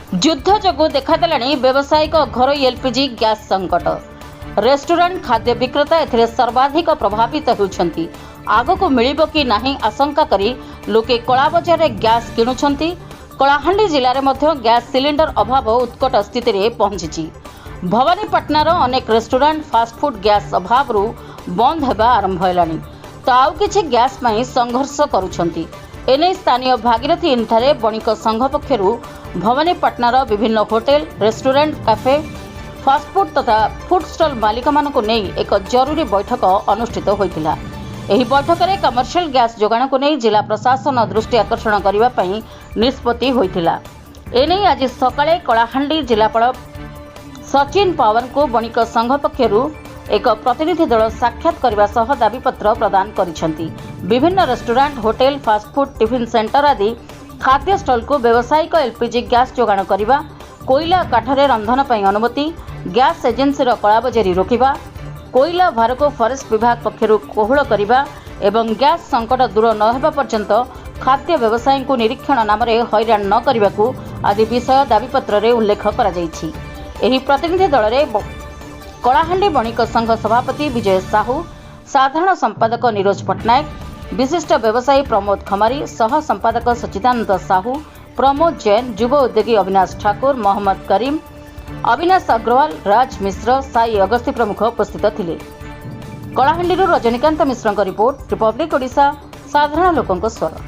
युद्ध जोगु देखादेलाणी व्यावसायिक घरोई LPG gas संकट। रेस्टोरेंट खाद्य विक्रेता एथिरे सर्वाधिक प्रभावित होउछंती। आगको मिलिबो कि नाही आशंका करी लोके कला बजार रे गैस किणुछंती। कलाहांडी जिल्ला रे मध्य गैस सिलिंडर अभाव उत्कट स्थिति रे पहुंचीची। भवानीपाटनार अनेक रेस्टोरेंट फास्टफुड गैस अभाव बंद हेबा आरंभ हेलानी, तो आउ किछि गैस पई संघर्ष करूछंती। एने स्थानीय भागीरथी इनठारे बणिक संघ पक्षरु भवानीपाटनार विभिन्न होटेल, रेस्टोरेंट, कैफे, फास्टफुड तथा फुड स्टल मालिक मानक नहीं एक जरूरी बैठक अनुष्ठित होइतिला। एही बैठक में कमर्शियल गैस जोगाण को नहीं जिला प्रशासन दृष्टि आकर्षण करने पर निष्पत्ति होइतिला। एने आज सकाळे कलाहांडी जिलापाल सचिन पावर को बणिक संघ पक्षरु एक प्रतिनिधि दल साक्षात करने सह दाबीपत्र प्रदान करिसेंती। विभिन्न restaurant, hotel, fast food, tiffin centre आदि खाद्य स्टल को व्यावसायिक एलपीजी गैस जोगाण करने, कोईला काठरे रंधन पर अनुमति, गैस एजेंसी कलाबजारी रोकवा, कोईला भार को फरेस्ट विभाग पक्षरु कोहल करने एवं गैस संकट दूर न होगा पर्यंत खाद्य व्यवसायी को निरीक्षण नाम हैरान न करने को आदि विषय दाबीपत्र में उल्लेख कर प्रतिनिधि दल में कलाहांडी बणिक संघ सभापति विजय साहू, साधारण संपादक नीरज पट्टनायक, विशिष्ट व्यवसायी प्रमोद खमारी, सह संपादक सच्चिदानंद साहू, प्रमोद जैन, युव उद्योगी अविनाश ठाकुर, मोहम्मद करीम, अविनाश अग्रवाल, राज मिश्र, साई अगस्ती प्रमुख उपस्थित थिले। कलाहांडी रजनीकांत मिश्र रिपोर्ट, रिपब्लिक ओडिशा, साधारण लोकंक स्वर।